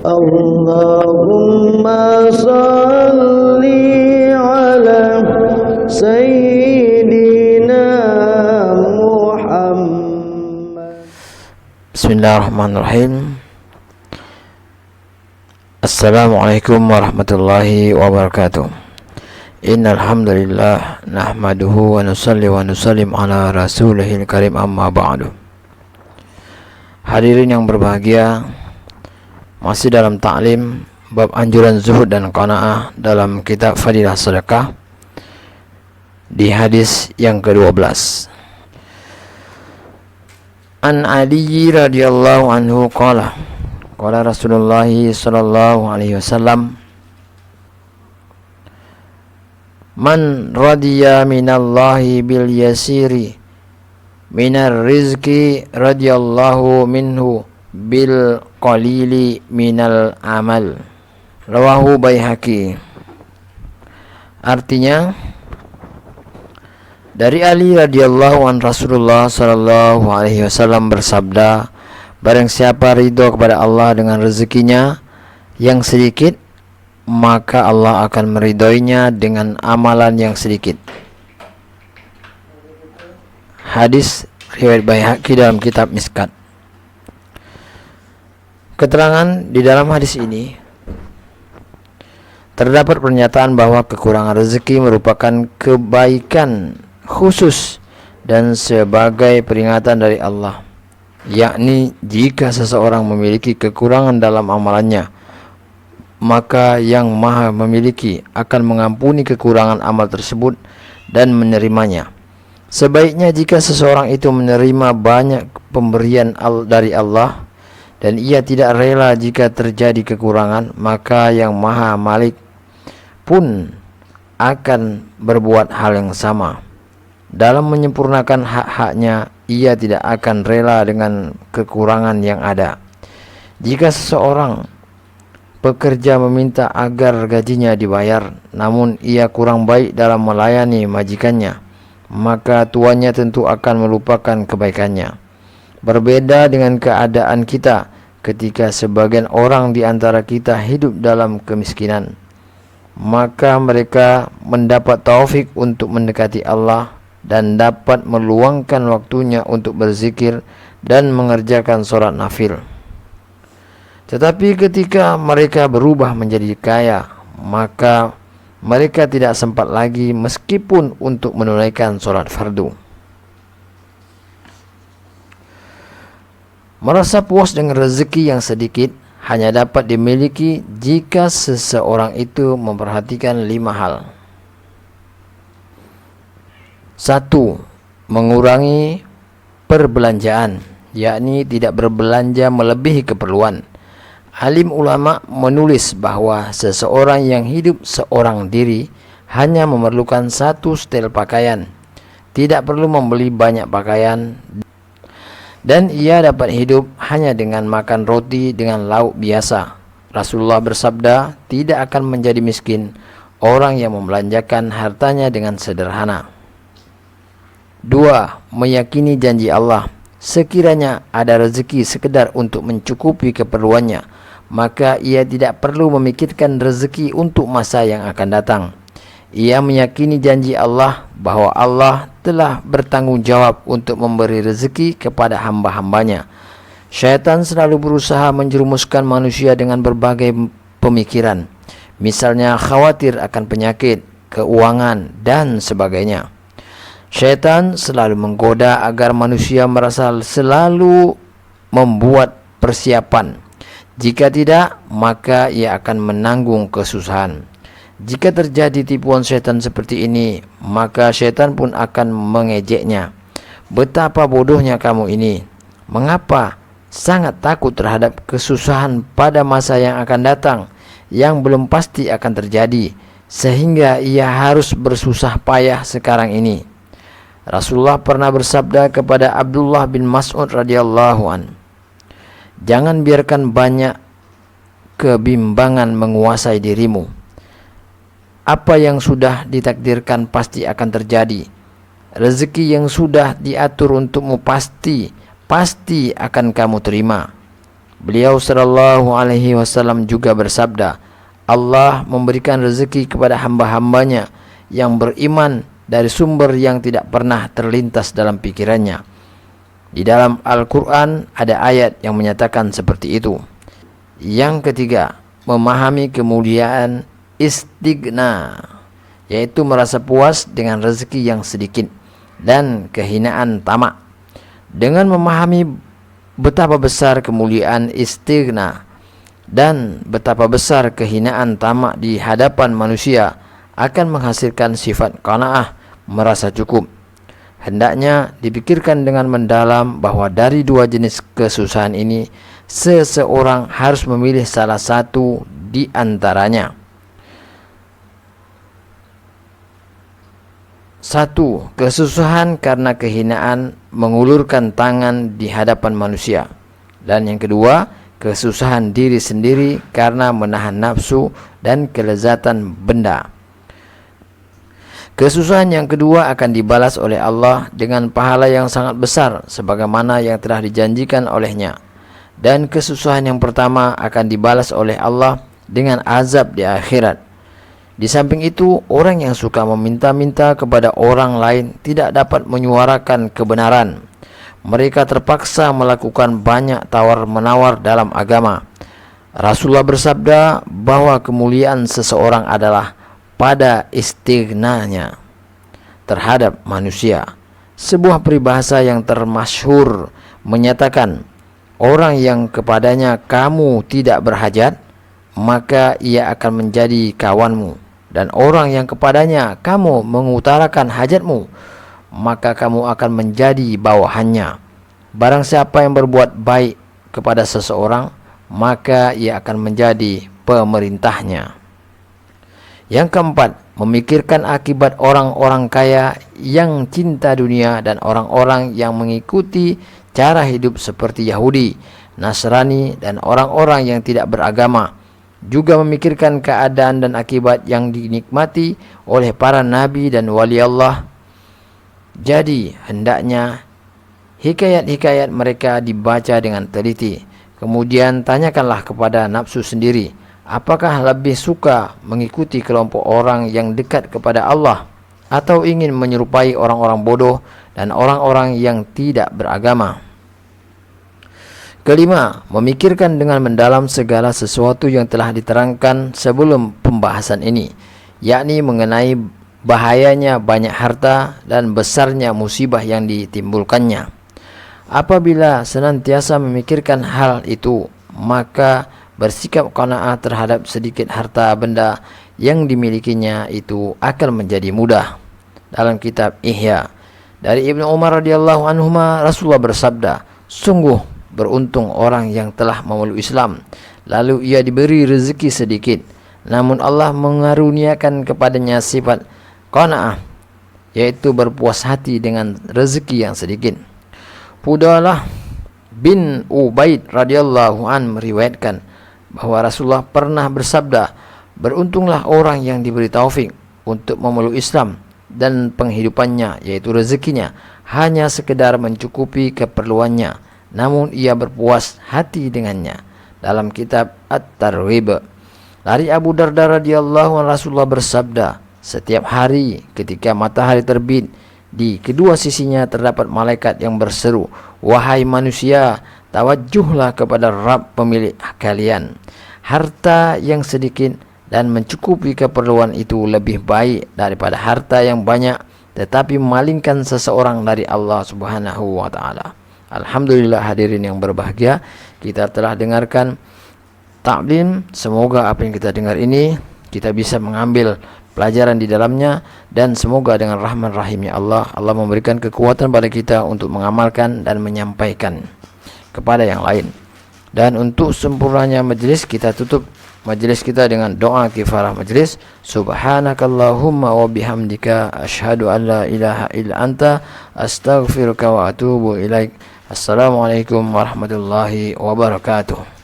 Allahumma salli ala Sayyidina Muhammad. Bismillahirrahmanirrahim. Assalamualaikum warahmatullahi wabarakatuh. Innal hamdalillah nahmaduhu wa nusalli wa nusallim ala rasulihil karim, amma ba'du. Hadirin yang berbahagia, masih dalam ta'lim bab anjuran zuhud dan qanaah dalam kitab Fadilah Sedekah di hadis yang ke-12. An Ali radhiyallahu anhu qala Rasulullah sallallahu alaihi wasallam, man radiya minallahi bil yasiri minar rizki radiyallahu minhu bil qalili minal amal. Rawahu Baihaqi. Artinya, dari Ali radhiyallahu an Rasulullah sallallahu alaihi wasallam bersabda, barang siapa ridho kepada Allah dengan rezekinya yang sedikit, maka Allah akan meridhoinya dengan amalan yang sedikit. Hadis riwayat Baihaqi dalam kitab Miskat. Keterangan di dalam hadis ini terdapat pernyataan bahwa kekurangan rezeki merupakan kebaikan khusus dan sebagai peringatan dari Allah, yakni jika seseorang memiliki kekurangan dalam amalannya, maka yang maha memiliki akan mengampuni kekurangan amal tersebut dan menerimanya. Sebaiknya jika seseorang itu menerima banyak pemberian dari Allah dan ia tidak rela jika terjadi kekurangan, maka yang maha malik pun akan berbuat hal yang sama. Dalam menyempurnakan hak-haknya, ia tidak akan rela dengan kekurangan yang ada. Jika seseorang pekerja meminta agar gajinya dibayar, namun ia kurang baik dalam melayani majikannya, maka tuannya tentu akan melupakan kebaikannya. Berbeda dengan keadaan kita ketika sebagian orang di antara kita hidup dalam kemiskinan, maka mereka mendapat taufik untuk mendekati Allah dan dapat meluangkan waktunya untuk berzikir dan mengerjakan sholat nafil. Tetapi ketika mereka berubah menjadi kaya, maka mereka tidak sempat lagi meskipun untuk menunaikan sholat fardu. Merasa puas dengan rezeki yang sedikit hanya dapat dimiliki jika seseorang itu memperhatikan 5 hal. 1. Mengurangi perbelanjaan, yakni tidak berbelanja melebihi keperluan. Alim ulama menulis bahwa seseorang yang hidup seorang diri hanya memerlukan 1 setel pakaian, tidak perlu membeli banyak pakaian, dan ia dapat hidup hanya dengan makan roti dengan lauk biasa. Rasulullah bersabda, tidak akan menjadi miskin orang yang membelanjakan hartanya dengan sederhana. 2. Meyakini janji Allah. Sekiranya ada rezeki sekedar untuk mencukupi keperluannya, maka ia tidak perlu memikirkan rezeki untuk masa yang akan datang. Ia meyakini janji Allah bahwa Allah telah bertanggung jawab untuk memberi rezeki kepada hamba-hambanya. Syaitan selalu berusaha menjerumuskan manusia dengan berbagai pemikiran, misalnya khawatir akan penyakit, keuangan, dan sebagainya. Syaitan selalu menggoda agar manusia merasa selalu membuat persiapan. Jika tidak, maka ia akan menanggung kesusahan. Jika terjadi tipuan syaitan seperti ini, maka syaitan pun akan mengejeknya. Betapa bodohnya kamu ini. Mengapa sangat takut terhadap kesusahan pada masa yang akan datang, yang belum pasti akan terjadi, sehingga ia harus bersusah payah sekarang ini. Rasulullah pernah bersabda kepada Abdullah bin Mas'ud radhiyallahu an, jangan biarkan banyak kebimbangan menguasai dirimu. Apa yang sudah ditakdirkan pasti akan terjadi. Rezeki yang sudah diatur untukmu pasti akan kamu terima. Beliau sallallahu alaihi wasallam juga bersabda, Allah memberikan rezeki kepada hamba-hambanya yang beriman dari sumber yang tidak pernah terlintas dalam pikirannya. Di dalam Al-Quran ada ayat yang menyatakan seperti itu. Yang ketiga, memahami kemuliaan istighna, yaitu merasa puas dengan rezeki yang sedikit dan kehinaan tamak. Dengan memahami betapa besar kemuliaan istighna dan betapa besar kehinaan tamak di hadapan manusia, akan menghasilkan sifat qanaah, merasa cukup. Hendaknya dipikirkan dengan mendalam bahwa dari dua jenis kesusahan ini, seseorang harus memilih salah satu di antaranya. 1. Kesusahan karena kehinaan mengulurkan tangan di hadapan manusia. Dan yang kedua, kesusahan diri sendiri karena menahan nafsu dan kelezatan benda. Kesusahan yang kedua akan dibalas oleh Allah dengan pahala yang sangat besar sebagaimana yang telah dijanjikan olehnya. Dan kesusahan yang pertama akan dibalas oleh Allah dengan azab di akhirat. Di samping itu, orang yang suka meminta-minta kepada orang lain tidak dapat menyuarakan kebenaran. Mereka terpaksa melakukan banyak tawar-menawar dalam agama. Rasulullah bersabda bahwa kemuliaan seseorang adalah pada istighnanya terhadap manusia. Sebuah peribahasa yang termasyhur menyatakan, orang yang kepadanya kamu tidak berhajat, maka ia akan menjadi kawanmu. Dan orang yang kepadanya kamu mengutarakan hajatmu, maka kamu akan menjadi bawahannya. Barang siapa yang berbuat baik kepada seseorang, maka ia akan menjadi pemerintahnya. Yang keempat, memikirkan akibat orang-orang kaya yang cinta dunia dan orang-orang yang mengikuti cara hidup seperti Yahudi, Nasrani, dan orang-orang yang tidak beragama. Juga memikirkan keadaan dan akibat yang dinikmati oleh para nabi dan wali Allah. Jadi, hendaknya hikayat-hikayat mereka dibaca dengan teliti. Kemudian tanyakanlah kepada nafsu sendiri, apakah lebih suka mengikuti kelompok orang yang dekat kepada Allah atau ingin menyerupai orang-orang bodoh dan orang-orang yang tidak beragama. Kelima, memikirkan dengan mendalam segala sesuatu yang telah diterangkan sebelum pembahasan ini, yakni mengenai bahayanya banyak harta dan besarnya musibah yang ditimbulkannya. Apabila senantiasa memikirkan hal itu, maka bersikap qanaah terhadap sedikit harta benda yang dimilikinya itu akan menjadi mudah. Dalam kitab Ihya dari Ibnu Umar radhiyallahu anhuma, Rasulullah bersabda, sungguh beruntung orang yang telah memeluk Islam, lalu ia diberi rezeki sedikit, namun Allah mengaruniakan kepadanya sifat qanaah, yaitu berpuas hati dengan rezeki yang sedikit. Fudalah bin Ubaid radhiyallahu an meriwayatkan bahwa Rasulullah pernah bersabda, beruntunglah orang yang diberi taufik untuk memeluk Islam dan penghidupannya, yaitu rezekinya, hanya sekedar mencukupi keperluannya, namun ia berpuas hati dengannya. Dalam kitab At-Targhib dari Abu Darda radhiyallahu anhu, Rasulullah bersabda, setiap hari ketika matahari terbit, di kedua sisinya terdapat malaikat yang berseru, wahai manusia, tawajjuhlah kepada Rabb pemilik kalian. Harta yang sedikit dan mencukupi keperluan itu lebih baik daripada harta yang banyak tetapi memalingkan seseorang dari Allah Subhanahu wa taala. Alhamdulillah hadirin yang berbahagia, kita telah dengarkan taklim. Semoga apa yang kita dengar ini kita bisa mengambil pelajaran di dalamnya, dan semoga dengan rahman rahimnya Allah memberikan kekuatan pada kita untuk mengamalkan dan menyampaikan kepada yang lain. Dan untuk sempurnanya majelis, kita tutup majelis kita dengan doa kifarah majelis. Subhanakallahumma wa bihamdika asyhadu an la ilaha illa anta astaghfiruka wa atubu ilaik. Assalamualaikum warahmatullahi wabarakatuh.